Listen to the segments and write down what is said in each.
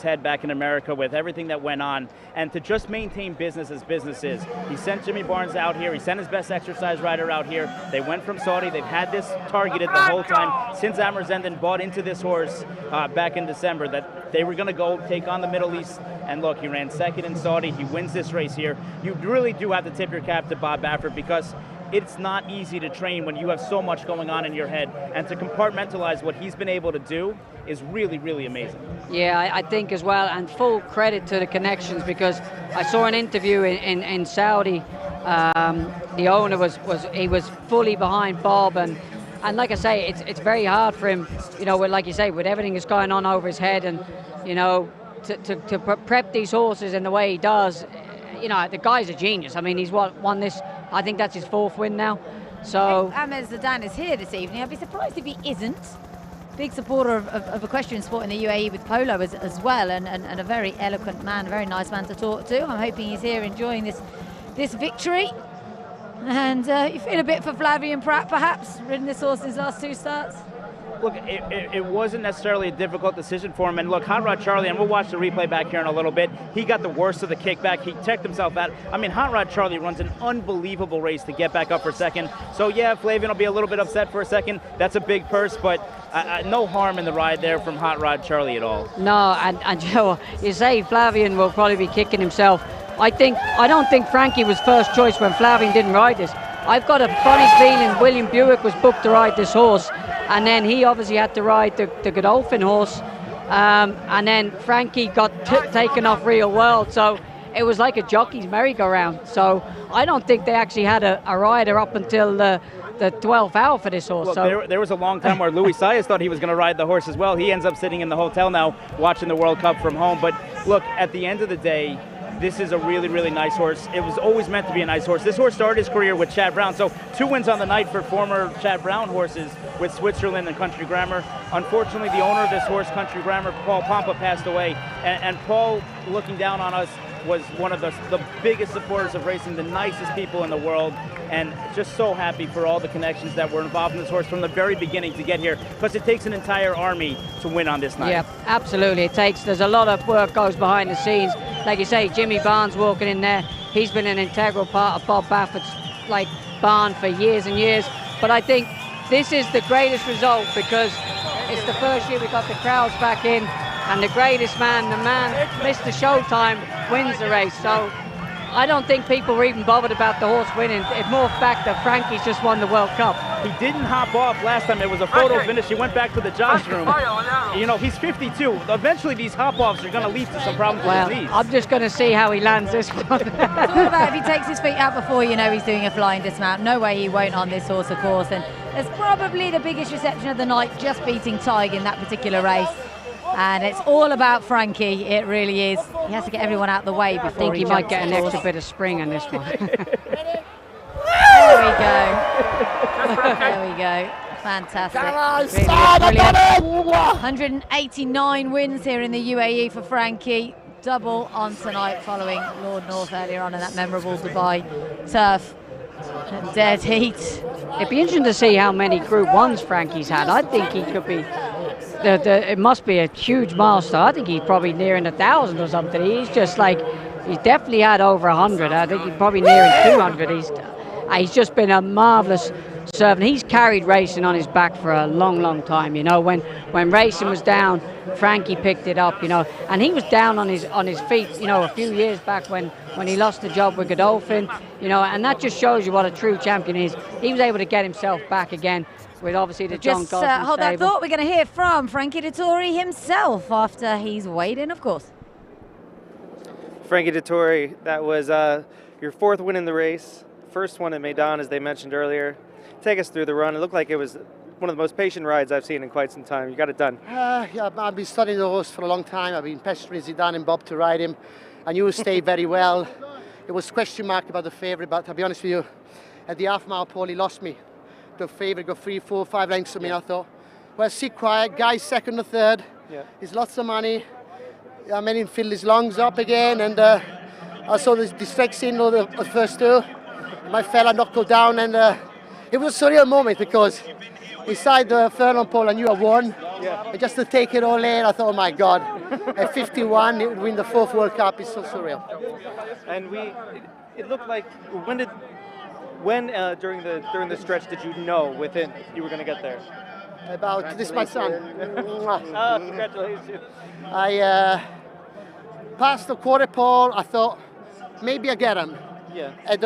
head back in America with everything that went on, and to just maintain business as business is. He sent Jimmy Barnes out here, he sent his best exercise rider out here. They went from Saudi, they've had this targeted the whole time since Amr Zenden bought into this horse back in December, that they were going to go take on the Middle East. And look, he ran second in Saudi, he wins this race here. You really do have to tip your cap to Bob Baffert, because it's not easy to train when you have so much going on in your head, and to compartmentalize what he's been able to do is really, really amazing. Yeah, I think as well, and full credit to the connections, because I saw an interview in Saudi. The owner was fully behind Bob, and like I say, it's very hard for him, you know, with, like you say, with everything that's going on over his head, and you know, to prep these horses in the way he does. You know, the guy's a genius. I mean, he's won this. I think that's his 4th win now. So Ahmed Zidane is here this evening. I'd be surprised if he isn't. Big supporter of equestrian sport in the UAE with polo as well, and a very eloquent man, a very nice man to talk to. I'm hoping he's here enjoying this victory. And you feel a bit for Flavien Prat, perhaps, ridden this horse in his last 2 starts? Look, it wasn't necessarily a difficult decision for him. And look, Hot Rod Charlie, and we'll watch the replay back here in a little bit, he got the worst of the kickback. He checked himself out. I mean, Hot Rod Charlie runs an unbelievable race to get back up for second. So yeah, Flavien will be a little bit upset for a second. That's a big purse, but no harm in the ride there from Hot Rod Charlie at all. No, and Joe, you say Flavien will probably be kicking himself. I don't think Frankie was first choice when Flavien didn't ride this. I've got a funny feeling William Buick was booked to ride this horse, and then he obviously had to ride the Godolphin horse, and then Frankie got taken off Real World, so it was like a jockey's merry-go-round. So I don't think they actually had a rider up until the 12th hour for this horse. Look, so there was a long time where Louis Saez thought he was going to ride the horse as well. He ends up sitting in the hotel now watching the World Cup from home. But look, at the end of the day, this is a really, really nice horse. It was always meant to be a nice horse. This horse started his career with Chad Brown. So 2 wins on the night for former Chad Brown horses with Switzerland and Country Grammar. Unfortunately, the owner of this horse, Country Grammar, Paul Pompa, passed away. And Paul, looking down on us, was one of the biggest supporters of racing, the nicest people in the world, and just so happy for all the connections that were involved in this horse from the very beginning to get here, because it takes an entire army to win on this night. Yeah, absolutely. There's a lot of work goes behind the scenes. Like you say, Jimmy Barnes walking in there, he's been an integral part of Bob Baffert's barn for years and years. But I think this is the greatest result, because it's the first year we got the crowds back in, and the greatest man, the man, Mr. Showtime, wins the race. So I don't think people were even bothered about the horse winning. It's more fact that Frankie's just won the World Cup. He didn't hop off last time. It was a photo finish. He went back to the jobs room. You know, he's 52. Eventually, these hop-offs are going to lead to some problems with his knees. I'm just going to see how he lands this one. It's all about if he takes his feet out before, you know, he's doing a flying dismount. No way he won't on this horse, of course. And it's probably the biggest reception of the night, just beating Tig in that particular race. And it's all about Frankie, it really is. He has to get everyone out of the way before I think he might get an extra bit of spring on this one. There we go. There we go. Fantastic. Really brilliant. 189 wins here in the UAE for Frankie. Double on tonight following Lord North earlier on in that memorable Dubai turf. Dead heat. It'd be interesting to see how many Group 1s Frankie's had. I think he could be... it must be a huge milestone. I think he's probably nearing 1,000 or something. He's just he's definitely had over 100. I think he's probably nearing 200. He's just been a marvellous servant. He's carried racing on his back for a long, long time. You know, when racing was down, Frankie picked it up. You know, and he was down on his feet. You know, a few years back when he lost the job with Godolphin. You know, and that just shows you what a true champion is. He was able to get himself back again, with obviously the John Just Gosling hold that stable. thought. We're going to hear from Frankie Dettori himself after he's weighed in, of course. Frankie Dettori, that was your 4th win in the race, first one at Meydan, as they mentioned earlier. Take us through the run. It looked like it was one of the most patient rides I've seen in quite some time. You got it done. Yeah, I've been studying the horse for a long time. I've been pestering Zidane and Bob to ride him. I knew he stayed very well. It was question mark about the favourite, but to be honest with you, at the half-mile pole, he lost me. The favourite got 3, 4, 5 lengths from me. I thought, well, sit quiet. Guy's second or third. Yeah. He's lots of money. I made him fill his lungs up again, and I saw the strikes in the first 2. My fella knocked go down, and it was a surreal moment because inside the furlong pole I knew I won. Yeah. And just to take it all in, I thought, oh my God, at 51, it would win the 4th World Cup. It's so surreal. And it looked like when during the stretch did you know within you were going to get there? About this, my son. Oh, congratulations. I passed the quarter pole. I thought maybe I get him. Yeah. At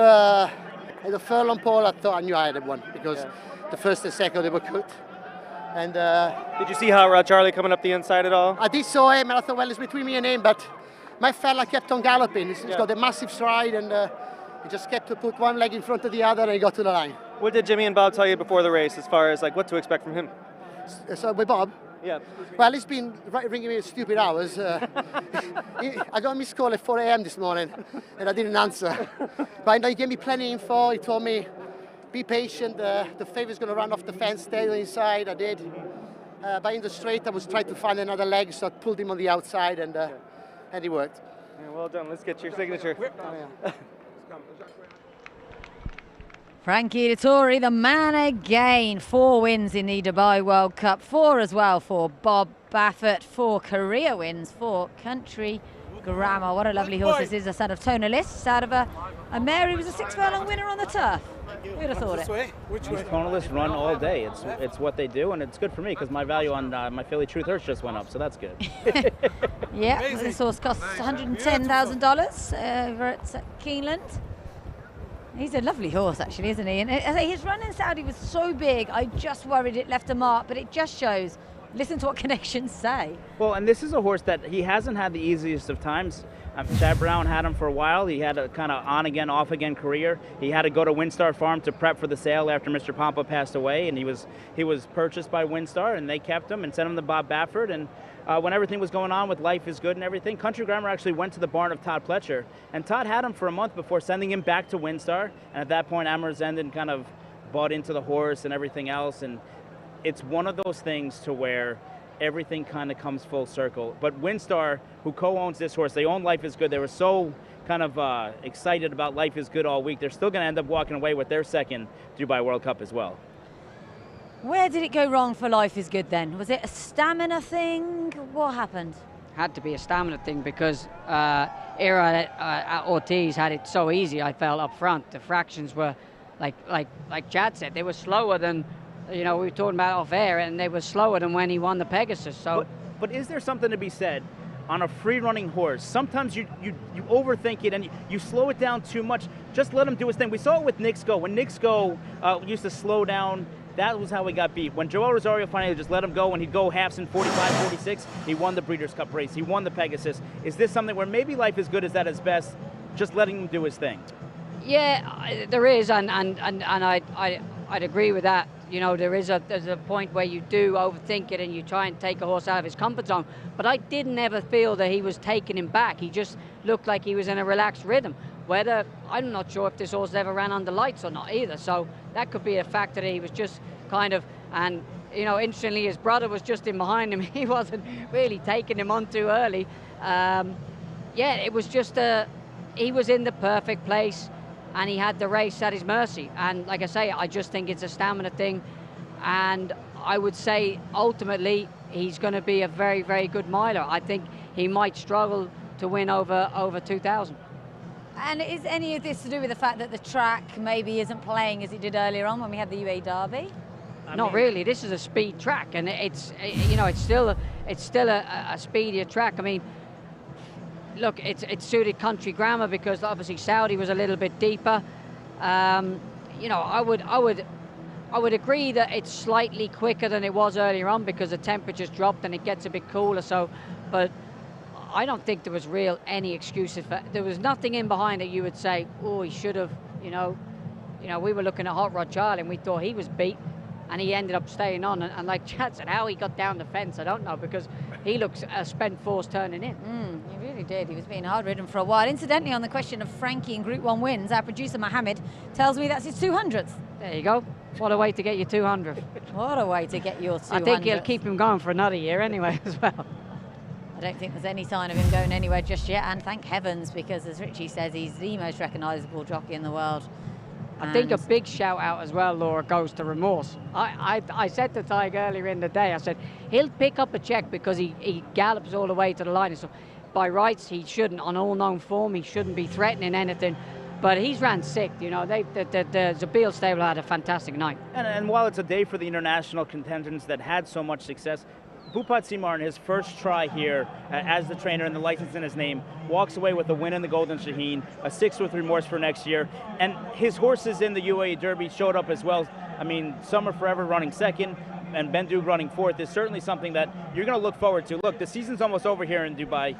the furlong pole, I thought I knew I had one because the first and second they were good. And did you see Hot Rod Charlie coming up the inside at all? I did saw him, and I thought, well, it's between me and him. But my fella kept on galloping. He's got a massive stride, and he just kept to put one leg in front of the other, and he got to the line. What did Jimmy and Bob tell you before the race, as far as like what to expect from him? So with Bob. Yeah. Well, he's been ringing me at stupid hours. I got a missed call at 4 a.m. this morning, and I didn't answer. But I know he gave me plenty of info. He told me, be patient, the favorite's going to run off the fence, stay inside. I did. But in the straight, I was trying to find another leg, so I pulled him on the outside, and it worked. Yeah, well done. Let's get your signature. Frankie Dettori, the man again. 4 wins in the Dubai World Cup. 4 as well for Bob Baffert. 4 career wins for Country Grammar. What a lovely horse this is. A son of Tonalist, out of a Mary was a 6 furlong winner on the turf. Who'd have thought it? These Tonalists run all day. It's what they do, and it's good for me because my value on my Philly Truth Horse just went up, so that's good. Yeah, well, this horse costs $110,000 over at Keeneland. He's a lovely horse, actually, isn't he? And his run in Saudi was so big, I just worried it left a mark, but it just shows. Listen to what connections say. Well, and this is a horse that he hasn't had the easiest of times. Chad Brown had him for a while. He had a kind of on-again, off-again career. He had to go to Windstar Farm to prep for the sale after Mr. Pompa passed away, and he was purchased by Windstar, and they kept him and sent him to Bob Baffert. And when everything was going on with Life is Good and everything, Country Grammar actually went to the barn of Todd Pletcher, and Todd had him for a month before sending him back to Windstar. And at that point, Amber Zendon kind of bought into the horse and everything else, and it's one of those things to where everything kind of comes full circle. But Windstar, who co-owns this horse, they own Life is Good. They were so kind of excited about Life is Good all week. They're still going to end up walking away with their second Dubai World Cup as well. Where did it go wrong for Life is Good then? Was it a stamina thing? What happened? Had to be a stamina thing because Era at Ortiz had it so easy, I felt, up front. The fractions were, like Chad said, they were slower than, we were talking about off air, and they were slower than when he won the Pegasus. So, but is there something to be said on a free-running horse? Sometimes you overthink it and you slow it down too much. Just let him do his thing. We saw it with Knicks Go. When Knicks Go used to slow down, that was how he got beat. When Joel Rosario finally just let him go, when he'd go halves in 45, 46, he won the Breeders' Cup race. He won the Pegasus. Is this something where maybe Life is Good is at his best, just letting him do his thing? Yeah, there is, and I'd agree with that. There's a point where you do overthink it and you try and take a horse out of his comfort zone. But I didn't ever feel that he was taking him back. He just looked like he was in a relaxed rhythm. I'm not sure if this horse ever ran under lights or not either. So that could be a factor that he was just kind of, and interestingly, his brother was just in behind him. He wasn't really taking him on too early. It was just he was in the perfect place, and he had the race at his mercy. And like I say, I just think it's a stamina thing. And I would say ultimately he's going to be a very, very good miler. I think he might struggle to win over 2,000. And is any of this to do with the fact that the track maybe isn't playing as it did earlier on when we had the UAE Derby? Not really. This is a speed track, and it's still a speedier track. I mean, look, it's suited Country Grammar because obviously Saudi was a little bit deeper. I would agree that it's slightly quicker than it was earlier on because the temperatures dropped and it gets a bit cooler. But I don't think there was any excuses there was nothing in behind that you would say, oh, he should have. We were looking at Hot Rod Charlie and we thought he was beat, and he ended up staying on. And like Chad said, how he got down the fence, I don't know, because he looks spent force turning in. He really did. He was being hard-ridden for a while. Incidentally, on the question of Frankie in Group 1 wins, our producer Mohammed tells me that's his 200th. There you go. What a way to get your 200th. What a way to get your 200th. I think he'll keep him going for another year anyway as well. I don't think there's any sign of him going anywhere just yet, and thank heavens, because as Richie says, he's the most recognisable jockey in the world. I think a big shout out as well, Laura, goes to Remorse. I said to Tig earlier in the day, I said, he'll pick up a check because he gallops all the way to the line. So by rights, he shouldn't, on all known form, he shouldn't be threatening anything. But he's ran sick, the Zabeel stable had a fantastic night. And while it's a day for the international contingents that had so much success, Bhupat Simar, in his first try here as the trainer and the license in his name, walks away with a win in the Golden Shaheen, a 6th with remorse for next year, and his horses in the UAE Derby showed up as well. I mean, Summer Forever running second, and Bendug running fourth is certainly something that you're going to look forward to. Look, the season's almost over here in Dubai.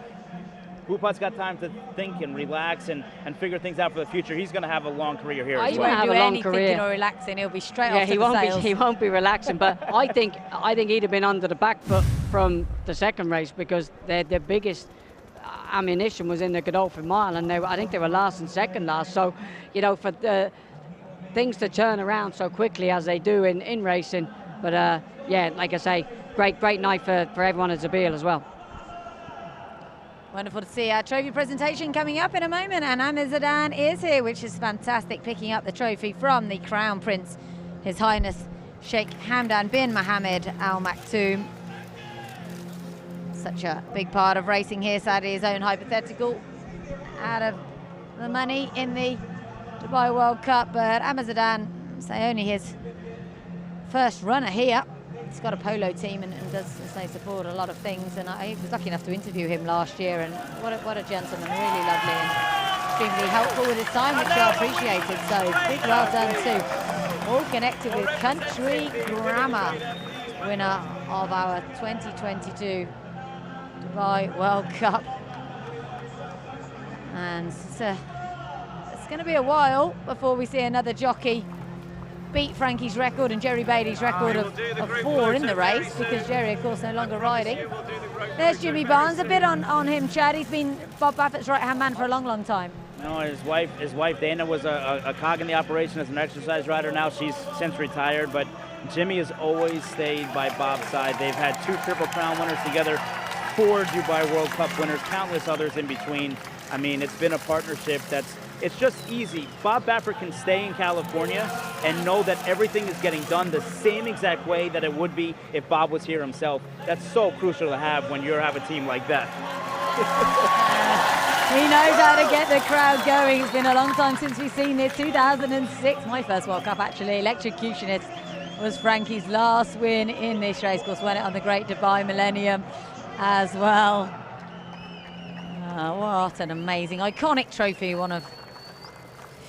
Bhupat's got time to think and relax and figure things out for the future. He's going to have a long career here. He won't do any thinking or relaxing. He'll be straight off to the sales. He won't be relaxing. But I think he'd have been under the back foot from the second race because their biggest ammunition was in the Godolphin Mile, and I think they were last and second last. So, for the things to turn around so quickly as they do in racing. But like I say, great night for everyone at Zabeel as well. Wonderful to see our trophy presentation coming up in a moment, and Amir Zidane is here, which is fantastic, picking up the trophy from the Crown Prince, His Highness Sheikh Hamdan bin Mohammed Al Maktoum. Such a big part of racing here, sadly his own hypothetical out of the money in the Dubai World Cup, but Amir Zidane, say only his first runner here. He's got a polo team and does, say, support a lot of things, and I was lucky enough to interview him last year, and what a gentleman, really lovely and extremely helpful with his time, which I appreciated. So big well done too. All connected with Country Grammar, winner of our 2022 Dubai World Cup. And it's going to be a while before we see another jockey beat Frankie's record and Jerry Bailey's record of 4 in the race, because Jerry, of course, no longer riding. There's Jimmy Barnes, a bit on him, Chad. He's been Bob Baffert's right-hand man for a long time. No, his wife Dana was a cog in the operation as an exercise rider. Now she's since retired, but Jimmy has always stayed by Bob's side. They've had 2 Triple Crown winners together, 4 Dubai World Cup winners, countless others in between. I mean, it's been a partnership it's just easy. Bob Baffert can stay in California and know that everything is getting done the same exact way that it would be if Bob was here himself. That's so crucial to have when you have a team like that. He knows how to get the crowd going. It's been a long time since we've seen this. 2006, my first World Cup actually. Electrocutionist was Frankie's last win in this race. Of course, won it on the Great Dubai Millennium as well. What an amazing, iconic trophy. One of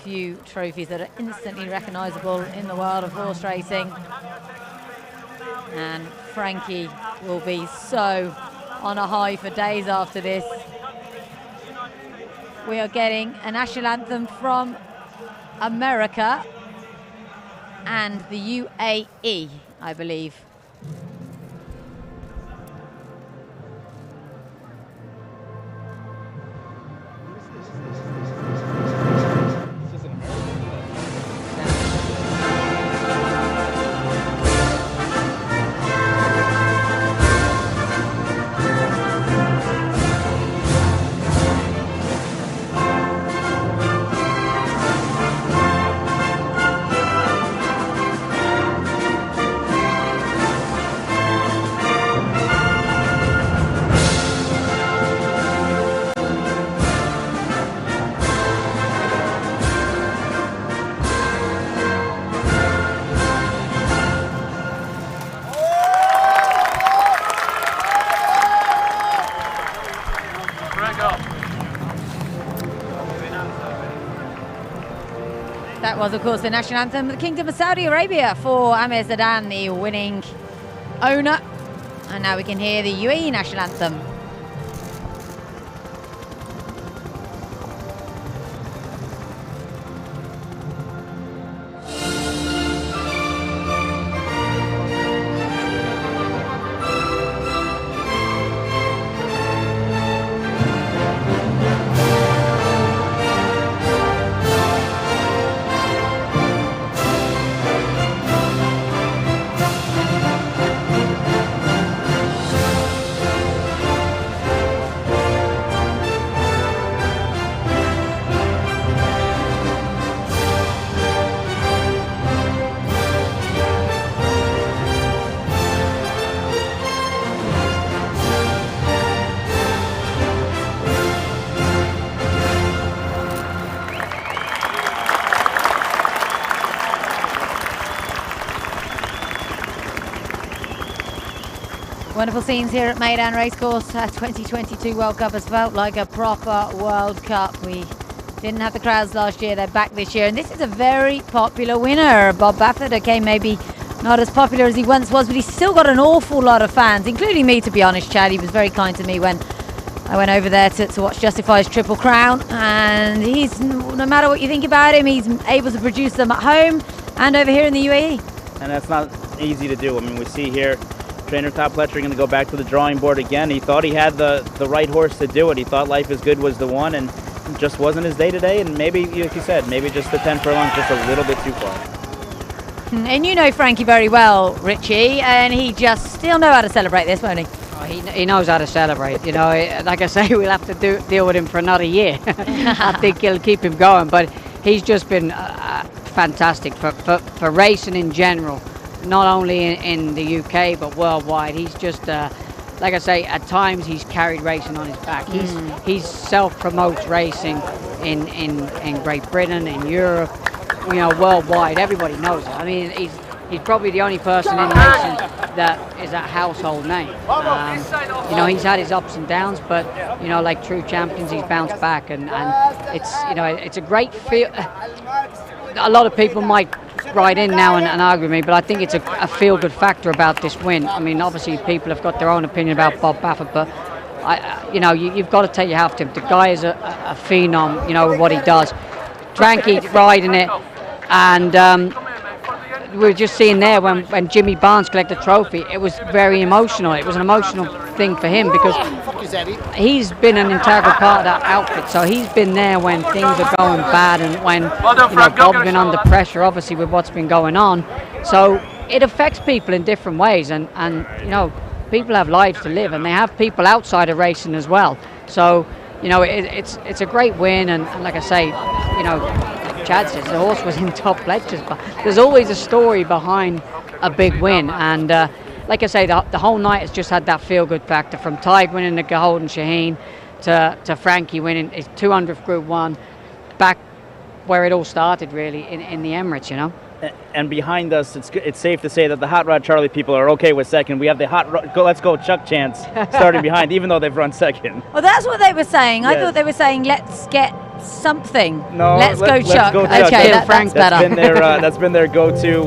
few trophies that are instantly recognizable in the world of horse racing. And Frankie will be so on a high for days after this. We are getting a national anthem from America and the UAE, I believe. That was, of course, the national anthem of the Kingdom of Saudi Arabia for Amir Zidane, the winning owner. And now we can hear the UAE national anthem. Wonderful scenes here at Meydan Racecourse. 2022 World Cup has felt like a proper World Cup. We didn't have the crowds last year, they're back this year. And this is a very popular winner. Bob Baffert came maybe not as popular as he once was, but he's still got an awful lot of fans, including me, to be honest, Chad. He was very kind to me when I went over there to watch Justify's Triple Crown. And he's, no matter what you think about him, he's able to produce them at home and over here in the UAE. And that's not easy to do. I mean, we see here trainer Todd Pletcher going to go back to the drawing board again. He thought he had the right horse to do it. He thought Life is Good was the one, and it just wasn't his day today. And maybe, like you said, maybe just the 10 furlongs just a little bit too far. And you know Frankie very well, Richie, and he just still know how to celebrate this, won't he? Oh, he knows how to celebrate. You know, like I say, we'll have to deal with him for another year. I think he'll keep him going, but he's just been fantastic for racing in general, not only in the UK but worldwide. He's just like I say, at times he's carried racing on his back. He's self-promotes racing in Great Britain, in Europe, you know, worldwide. Everybody knows it. I mean, he's probably the only person in racing that is a household name. You know, he's had his ups and downs, but you know, like true champions, he's bounced back, and it's, you know, it's a great feel. A lot of people might write in now and argue with me, but I think it's a feel-good factor about this win. I mean, obviously people have got their own opinion about Bob Baffert, but you know, you've got to take your hat to him. The guy is a phenom, you know, with what he does. Frankie riding it, and we were just seeing there when Jimmy Barnes collected the trophy, it was very emotional. It was an emotional thing for him because he's been an integral part of that outfit. So he's been there when things are going bad and when, you know, Bob's been under pressure, obviously, with what's been going on. So it affects people in different ways, and you know, people have lives to live, and they have people outside of racing as well. So, you know, it's a great win, and like I say, you know, Chad says the horse was in top Pletcher's, but there's always a story behind a big win, and like I say, the whole night has just had that feel-good factor, from Tig winning the Golden Shaheen to Frankie winning his 200th Group 1, back where it all started really in the Emirates, you know. And behind us, it's safe to say that the Hot Rod Charlie people are okay with second. We have the Let's Go Chuck chants starting behind, even though they've run second. Well, that's what they were saying. I Yes. thought they were saying, let's get something. No, let's go let's Chuck. go Chuck. Okay, Yeah, that's better. That's been their go-to.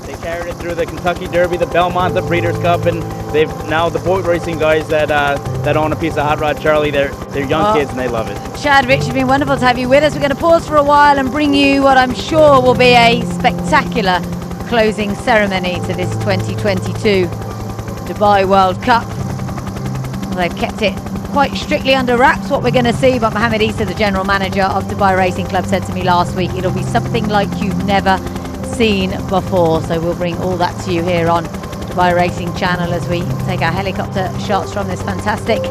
They carried it through the Kentucky Derby, the Belmont, the Breeders' Cup, and they've now the boat racing guys that own a piece of Hot Rod Charlie. They're young kids and they love it. Chad, Rich, it's been wonderful to have you with us. We're going to pause for a while and bring you what I'm sure will be a spectacular closing ceremony to this 2022 Dubai World Cup. Well, they've kept it quite strictly under wraps what we're going to see, but Mohammed Issa, the general manager of Dubai Racing Club, said to me last week it'll be something like you've never seen before. So we'll bring all that to you here on Dubai Racing Channel as we take our helicopter shots from this fantastic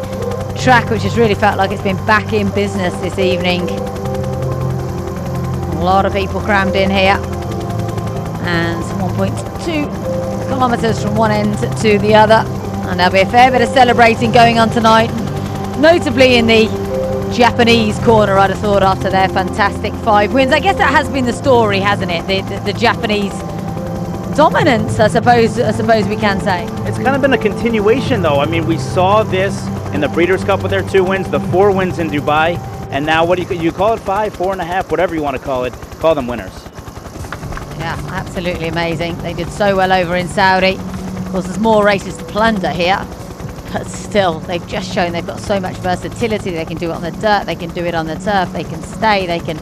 track, which has really felt like it's been back in business this evening. A lot of people crammed in here, and 1.2 kilometres from one end to the other, and there'll be a fair bit of celebrating going on tonight, notably in the Japanese corner, I'd have thought, after their fantastic 5 wins. I guess that has been the story, hasn't it? The Japanese dominance, I suppose we can say. It's kind of been a continuation, though. I mean, we saw this in the Breeders' Cup with their 2 wins, the 4 wins in Dubai, and now what do you call it? 5, 4.5, whatever you want to call it. Call them winners. Yeah, absolutely amazing. They did so well over in Saudi. Of course, there's more races to plunder here, but still, they've just shown they've got so much versatility. They can do it on the dirt, they can do it on the turf, they can stay, they can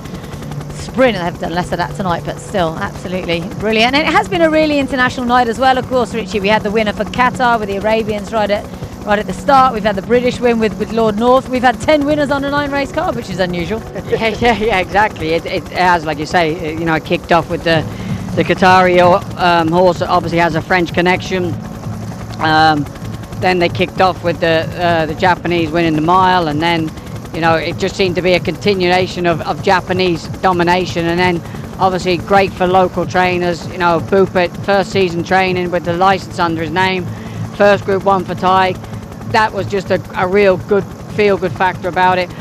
sprint. They have done less of that tonight, but still absolutely brilliant. And it has been a really international night as well. Of course, Richie, we had the winner for Qatar with the Arabians right at the start. We've had the British win with Lord North. We've had 10 winners on a 9-race card, which is unusual. Yeah, exactly. It has, like you say, you know, it kicked off with the Qatari horse that obviously has a French connection. Then they kicked off with the Japanese winning the mile, and then, you know, it just seemed to be a continuation of Japanese domination. And then obviously great for local trainers, you know, Boopet, first season training with the license under his name, first Group 1 for Tig. That was just a real good feel-good factor about it.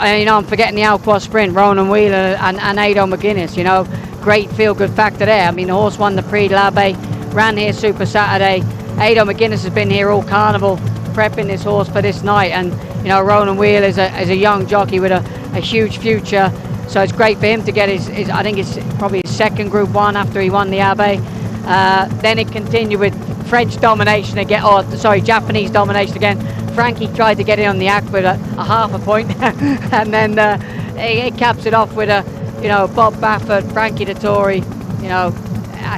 You know, I'm forgetting the Alquas Sprint, Ronan Wheeler and Ado McGuinness, you know, great feel-good factor there. I mean, the horse won the Prix de l'Abbé, ran here Super Saturday. Ado McGuinness has been here all carnival prepping this horse for this night, and you know, Roland Wheel is a young jockey with a huge future, so it's great for him to get his I think it's probably his second Group 1 after he won the Abbey. Then it continued with French domination again, Japanese domination again. Frankie tried to get in on the act with a half a point and then it caps it off with you know, Bob Baffert, Frankie Dettori. You know,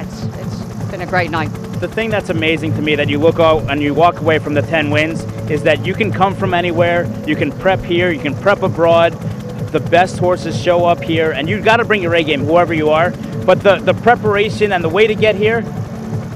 it's been a great night. The thing that's amazing to me that you look out and you walk away from the 10 wins is that you can come from anywhere, you can prep here, you can prep abroad, the best horses show up here, and you've got to bring your A game whoever you are, but the preparation and the way to get here,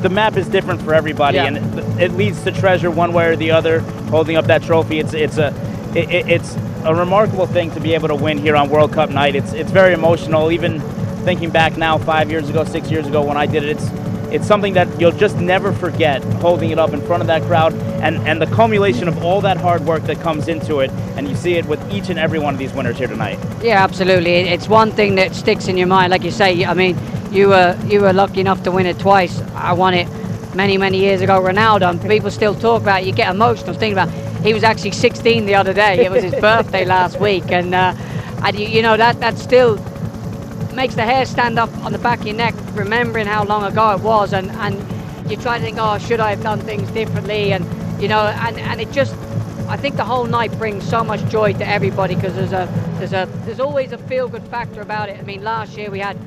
the map is different for everybody, yeah. And it leads to treasure one way or the other, holding up that trophy. It's a remarkable thing to be able to win here on World Cup night. It's very emotional, even thinking back now 5 years ago, 6 years ago when I did it, it's something that you'll just never forget, holding it up in front of that crowd and the culmination of all that hard work that comes into it, and you see it with each and every one of these winners here tonight. Yeah, absolutely. It's one thing that sticks in your mind, like you say. I mean, you were lucky enough to win it twice. I won it many years ago, Ronaldo, and people still talk about it. You get emotional thinking about it. He was actually 16 the other day. It was his birthday last week, and you know, that still makes the hair stand up on the back of your neck, remembering how long ago it was, and you try to think, oh, should I have done things differently, and you know, and it just, I think the whole night brings so much joy to everybody, because there's always a feel-good factor about it. I mean, last year we had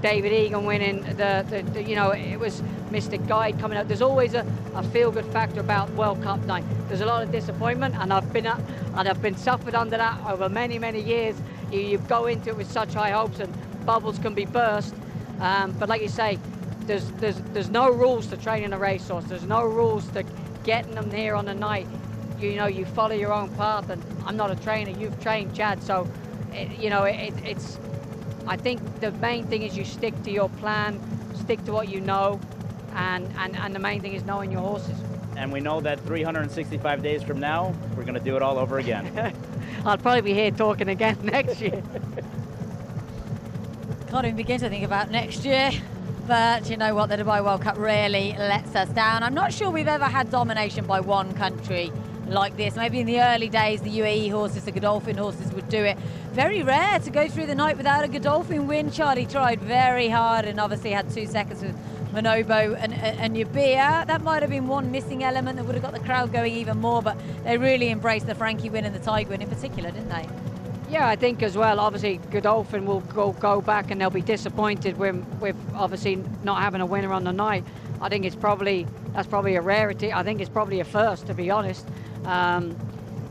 David Egan winning the you know, it was Mystic Guide coming out. There's always a feel-good factor about World Cup night. There's a lot of disappointment, and I've been suffered under that over many years. You go into it with such high hopes, and bubbles can be burst, but like you say, there's no rules to training a racehorse. There's no rules to getting them here on the night. You know, you follow your own path, and I'm not a trainer. You've trained Chad, so you know, it's. I think the main thing is you stick to your plan, stick to what you know, and the main thing is knowing your horses. And we know that 365 days from now, we're going to do it all over again. I'll probably be here talking again next year. Can't even begin to think about next year, but you know what, the Dubai World Cup rarely lets us down. I'm not sure we've ever had domination by one country like this. Maybe in the early days, the UAE horses, the Godolphin horses would do it. Very rare to go through the night without a Godolphin win. Charlie tried very hard and obviously had 2 seconds with Monobo and Yubia. That might have been one missing element that would have got the crowd going even more, but they really embraced the Frankie win and the Tig win in particular, didn't they? Yeah, I think as well, obviously Godolphin will go back and they'll be disappointed with obviously not having a winner on the night. I think that's probably a rarity. I think it's probably a first, to be honest.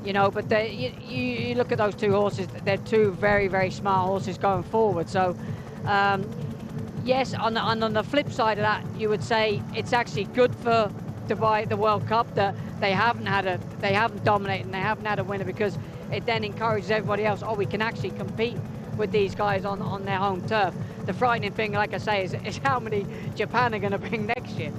You know, but you look at those two horses, they're two very smart horses going forward. So yes, on the flip side of that, you would say it's actually good for Dubai, the World Cup, that they haven't dominated and they haven't had a winner, because it then encourages everybody else, oh, we can actually compete with these guys on their home turf. The frightening thing, like I say, is how many Japan are going to bring next year.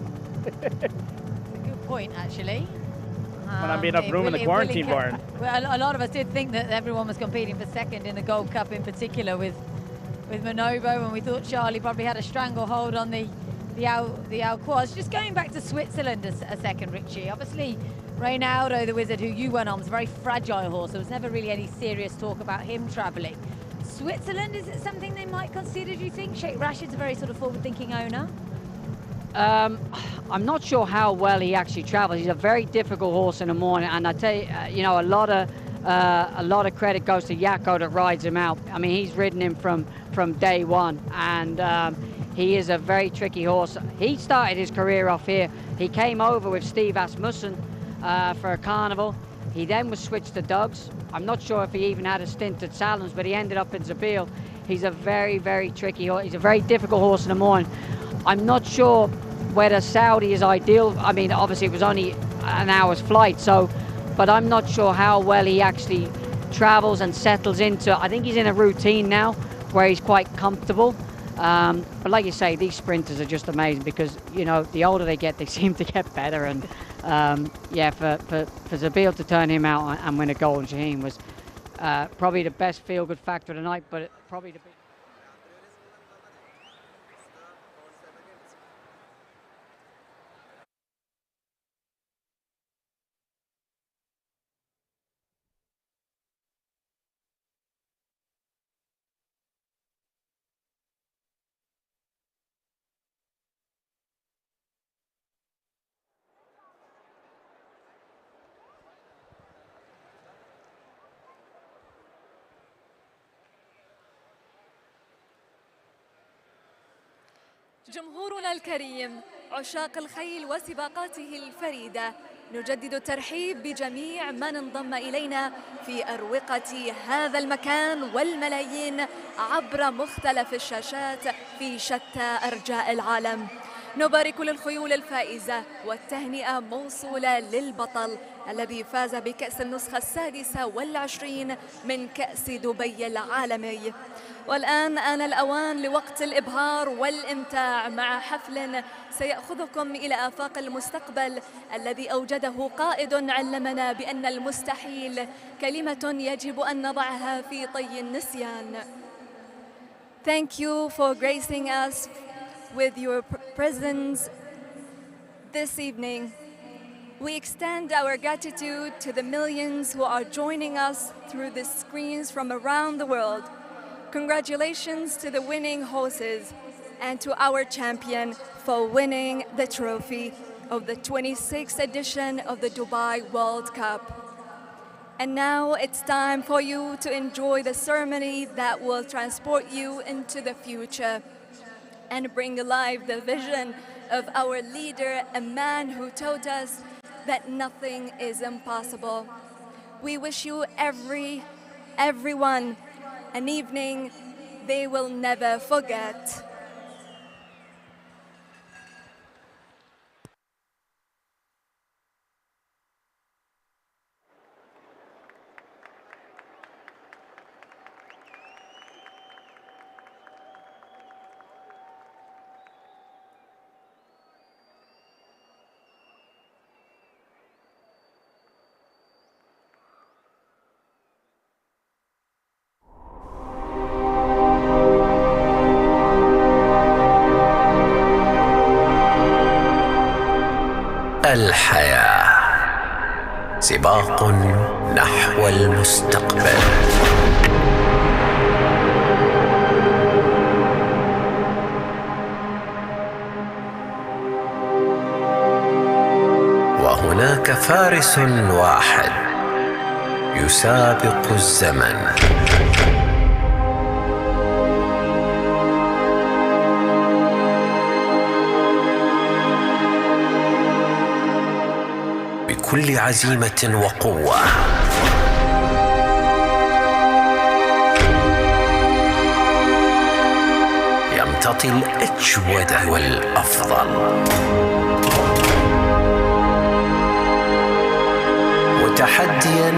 That's a good point, actually. When I'm being up room in the quarantine barn. Well, a lot of us did think that everyone was competing for second in the Gold Cup, in particular with Monobo, and we thought Charlie probably had a stranglehold on the Alquois. Just going back to Switzerland a second, Richie. Obviously, Reynaldo, the Wizard, who you went on, was a very fragile horse. There was never really any serious talk about him travelling. Switzerland, is it something they might consider, do you think? Sheikh Rashid's a very sort of forward-thinking owner. I'm not sure how well he actually travels. He's a very difficult horse in the morning, and I tell you, you know, a lot of credit goes to Yakko that rides him out. I mean, he's ridden him from day one, and he is a very tricky horse. He started his career off here. He came over with Steve Asmussen for a Carnival. He then was switched to Doug's. I'm not sure if he even had a stint at Salons, but he ended up in Zabil. He's a very tricky horse. He's a very difficult horse in the morning. I'm not sure whether Saudi is ideal. I mean, obviously it was only an hour's flight, so, but I'm not sure how well he actually travels and settles into. I think he's in a routine now where he's quite comfortable. But like you say, these sprinters are just amazing, because, you know, the older they get, they seem to get better. And yeah, for Zabil to turn him out and win a gold, Shaheen, was probably the best feel-good factor of the night, but probably the big جمهورنا الكريم، عشاق الخيل وسباقاته الفريدة، نجدد الترحيب بجميع من انضم إلينا في أروقة هذا المكان والملايين عبر مختلف الشاشات في شتى أرجاء العالم. نبارك للخيول الفائزة والتهنئة موصولة للبطل الذي فاز بكأس النسخة 26 من كأس دبي العالمي. والآن آن الأوان لوقت الإبهار والإمتاع مع حفل سيأخذكم إلى آفاق المستقبل الذي أوجده قائد علمنا بأن المستحيل كلمة يجب أن نضعها في طي النسيان. Thank you for gracing us with your presence this evening. We extend our gratitude to the millions who are joining us through the screens from around the world. Congratulations to the winning horses and to our champion for winning the trophy of the 26th edition of the Dubai World Cup. And now it's time for you to enjoy the ceremony that will transport you into the future and bring alive the vision of our leader, a man who taught us that nothing is impossible. We wish you everyone an evening they will never forget. الحياة سباق نحو المستقبل. وهناك فارس واحد يسابق الزمن. بكل عزيمة وقوة يمتطي الأجود والأفضل، متحديا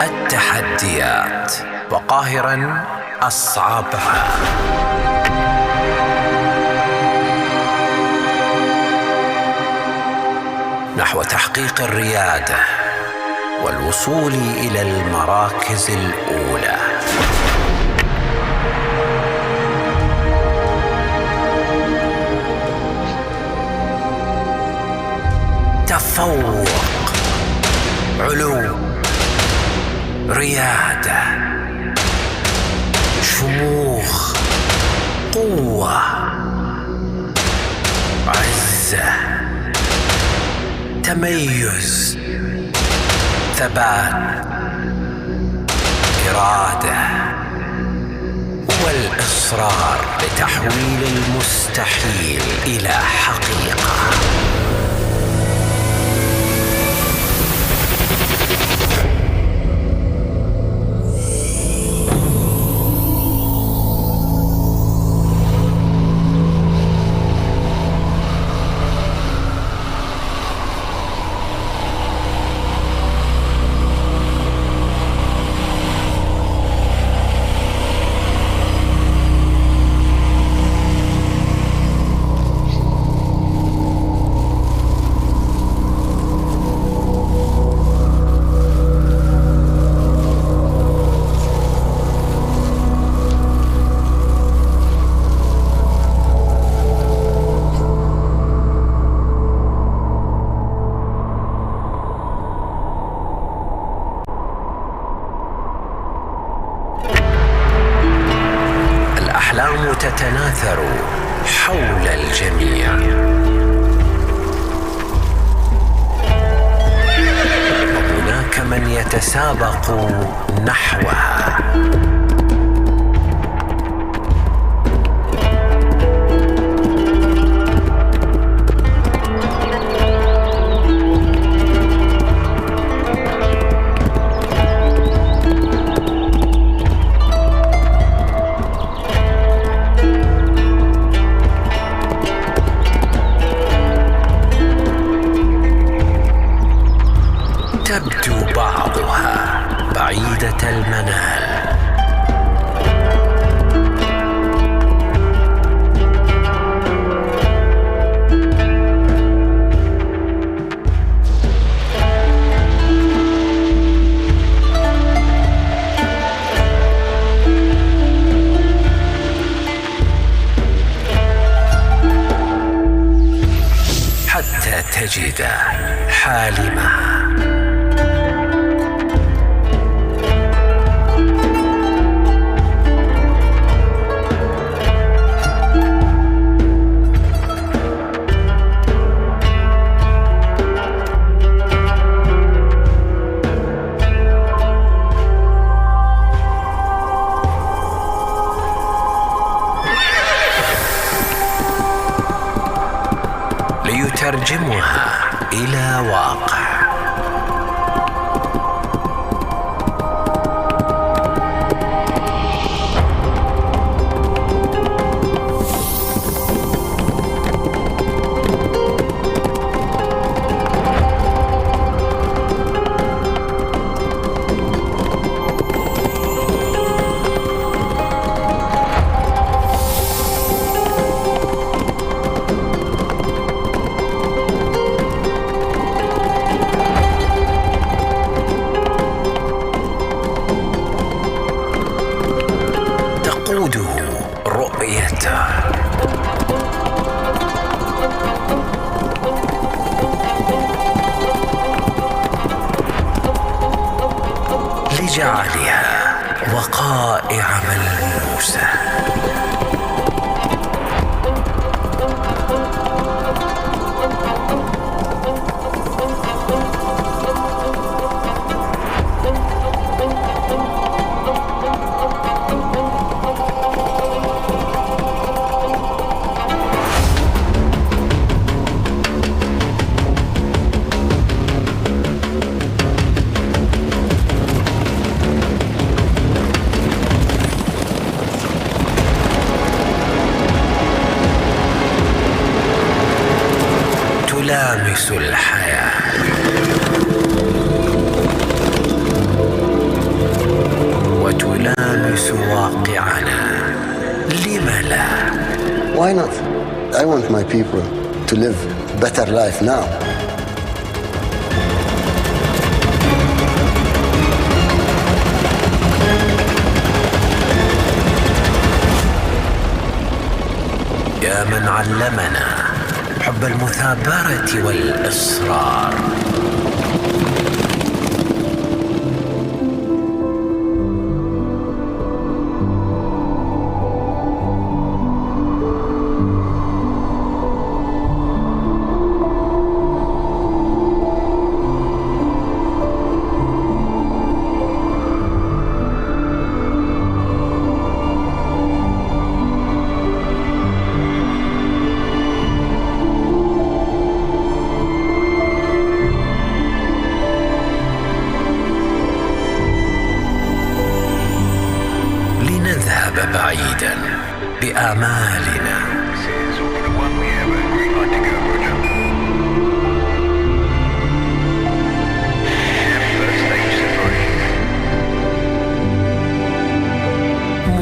التحديات وقاهرا أصعبها. نحو تحقيق الريادة والوصول إلى المراكز الأولى. تفوق، علو، ريادة، شموخ، قوة، عزة، تميز، ثبات، إرادة، والإصرار لتحويل المستحيل إلى حقيقة. تتناثر حول الجميع، وهناك من يتسابق نحوها. المنال. حتى تجد حالمها. ليترجمها إلى واقع. تقوده رؤيته. لجعلها وقائع ملموسة. تلامس الحياة. وتلامس واقعنا. لم لا؟ Why not? I want my people to live better life now. يا من علمنا حب المثابرة والإصرار. لنذهب بعيدا بآمالنا.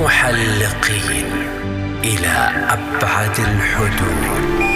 محلقين إلى أبعد الحدود.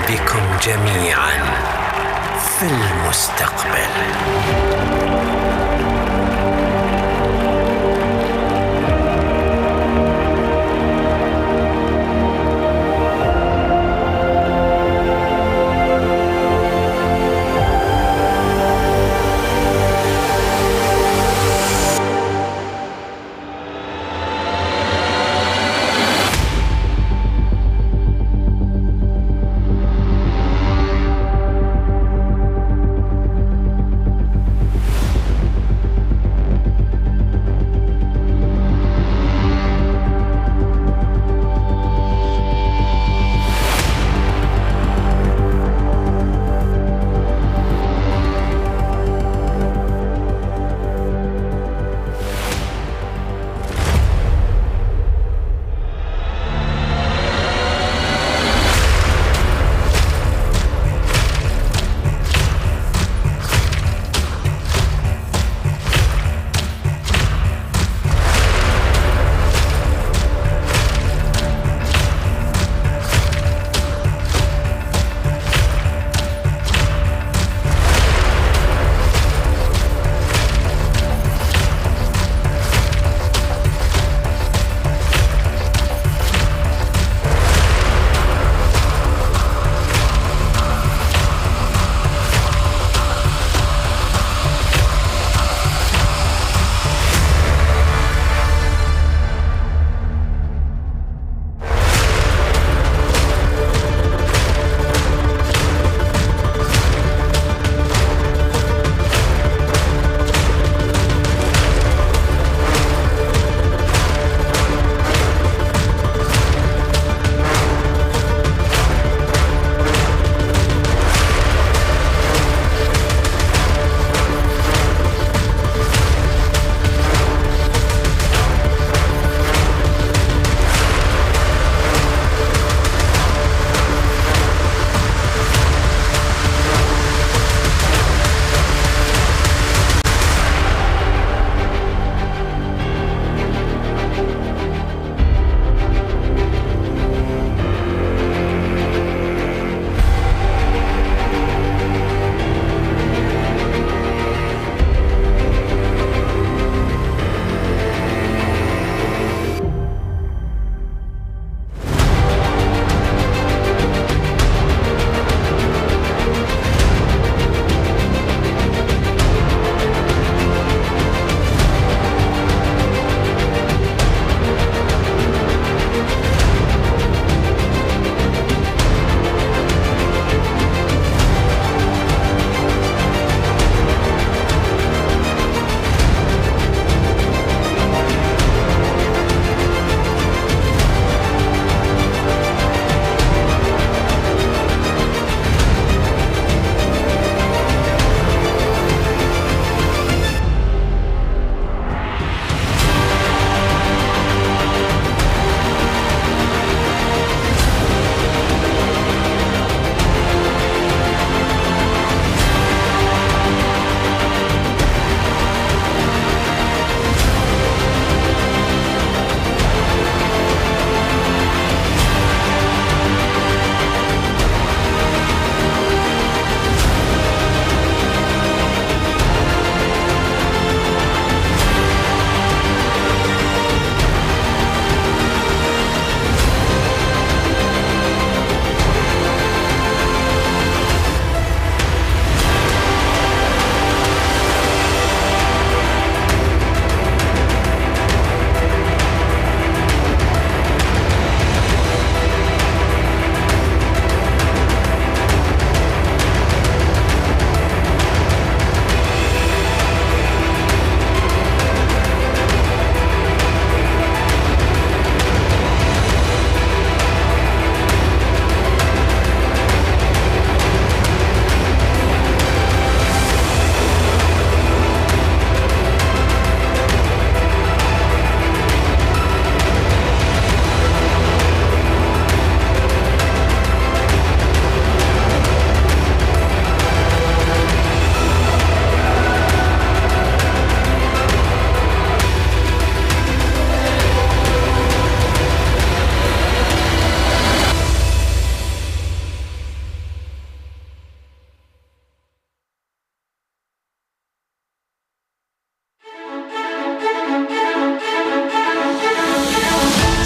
بكم جميعا في المستقبل.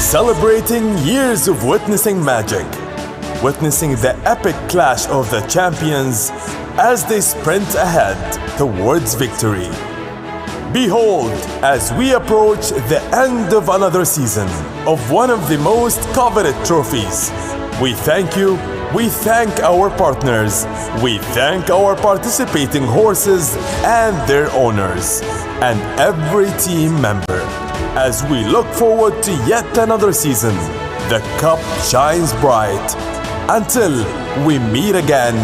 Celebrating years of witnessing magic, witnessing the epic clash of the champions as they sprint ahead towards victory. Behold, as we approach the end of another season of one of the most coveted trophies, we thank you, we thank our partners, we thank our participating horses and their owners, and every team member. As we look forward to yet another season, the cup shines bright until we meet again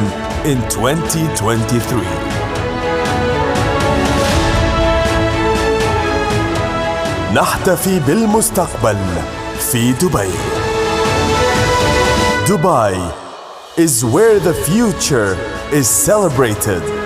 in 2023. نحتفي بالمستقبل في دبي. Dubai is where the future is celebrated.